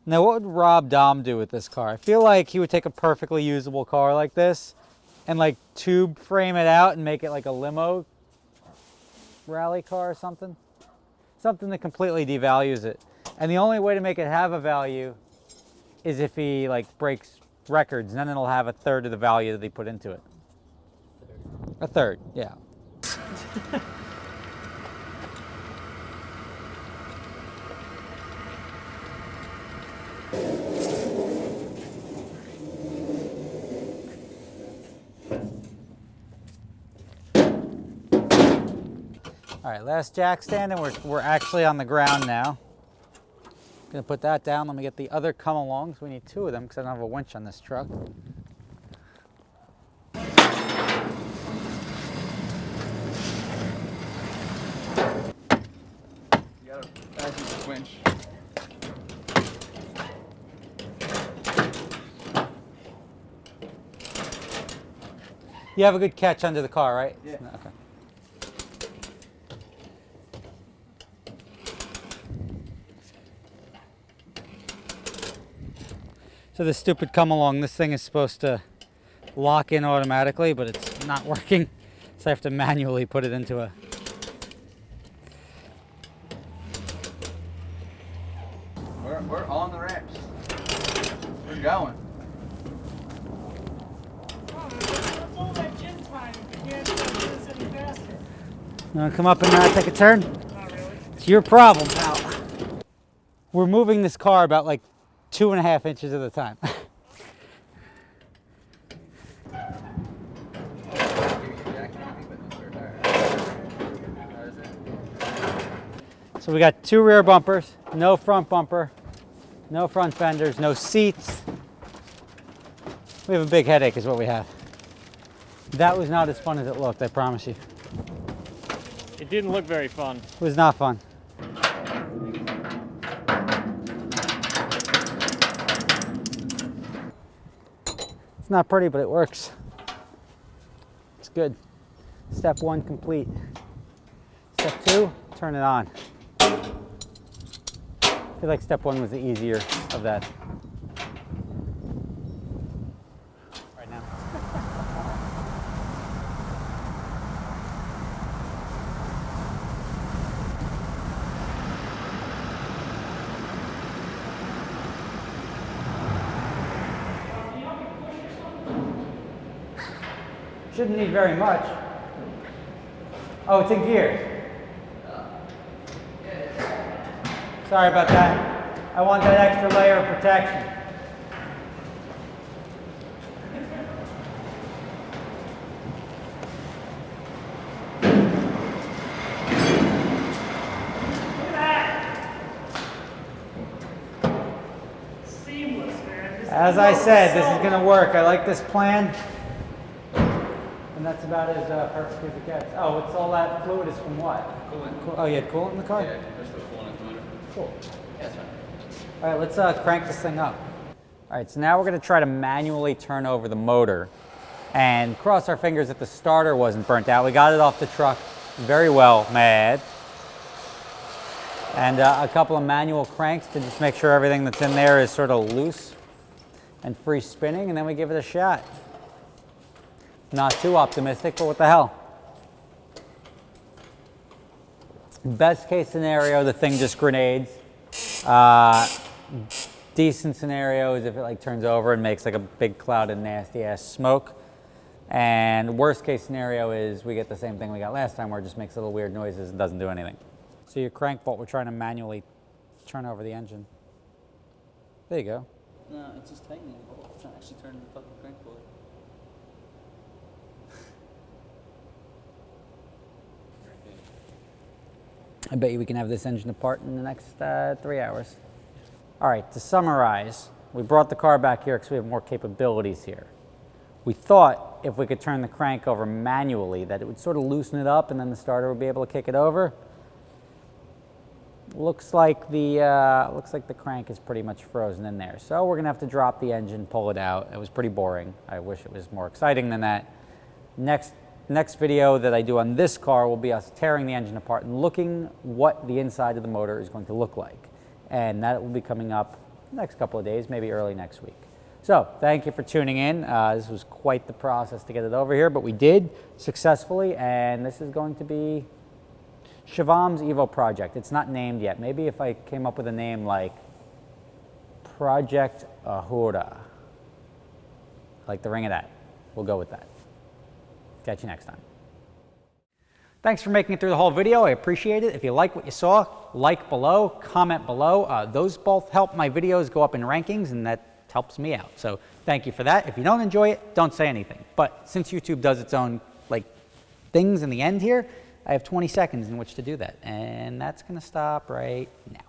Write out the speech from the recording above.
Now, what would Rob Dahm do with this car? I feel like he would take a perfectly usable car like this and like tube frame it out and make it like a limo rally car or something. Something that completely devalues it. And the only way to make it have a value is if he like breaks records, and then it'll have a third of the value that he put into it. A third, yeah. All right, last jack stand, and we're actually on the ground now. Gonna put that down. Let me get the other come-alongs. We need two of them because I don't have a winch on this truck. You gotta add the winch. You have a good catch under the car, right? Yeah. Okay. So this stupid come along, this thing is supposed to lock in automatically, but it's not working. So I have to manually put it into a... We're on the ramps. We're going. What's all that gin time? You can't do this any faster. You wanna come up and take a turn? Not really. It's your problem, pal. We're moving this car about like 2.5 inches at a time. So we got 2 rear bumpers, no front bumper, no front fenders, no seats. We have a big headache is what we have. That was not as fun as it looked, I promise you. It didn't look very fun. It was not fun. It's not pretty, but it works. It's good. Step 1 complete. Step 2, turn it on. I feel like step 1 was the easier of that. Right now. Shouldn't need very much. Oh, it's in gear. Sorry about that. I want that extra layer of protection. Seamless, man. As I said, this is going to work. I like this plan. And that's about as perfect as it gets. Oh, it's all that fluid is from what? Coolant. Oh, you had coolant in the car? Yeah, there's still coolant in the motor. Cool. Yeah, that's right. All right, let's crank this thing up. All right, so now we're going to try to manually turn over the motor and cross our fingers that the starter wasn't burnt out. We got it off the truck very well, mad. And a couple of manual cranks to just make sure everything that's in there is sort of loose and free spinning, and then we give it a shot. Not too optimistic, but what the hell. Best case scenario, the thing just grenades. Decent scenario is if it like turns over and makes like a big cloud of nasty ass smoke. And worst case scenario is we get the same thing we got last time where it just makes little weird noises and doesn't do anything. So your crank bolt, we're trying to manually turn over the engine. There you go. No, it's just tightening the bolt. It's not actually turning the fucking crank bolt. I bet you we can have this engine apart in the next 3 hours. All right, to summarize, we brought the car back here because we have more capabilities here. We thought if we could turn the crank over manually that it would sort of loosen it up and then the starter would be able to kick it over. Looks like the crank is pretty much frozen in there. So we're gonna have to drop the engine, pull it out. It was pretty boring. I wish it was more exciting than that. Next video that I do on this car will be us tearing the engine apart and looking what the inside of the motor is going to look like. And that will be coming up next couple of days, maybe early next week. So thank you for tuning in. This was quite the process to get it over here, but we did successfully, and this is going to be Shivam's Evo project. It's not named yet. Maybe if I came up with a name like Project Ahura, like the ring of that, we'll go with that. Catch you next time. Thanks for making it through the whole video. I appreciate it. If you like what you saw, like below, comment below. Those both help my videos go up in rankings, and that helps me out. So thank you for that. If you don't enjoy it, don't say anything. But since YouTube does its own like things in the end here, I have 20 seconds in which to do that. And that's going to stop right now.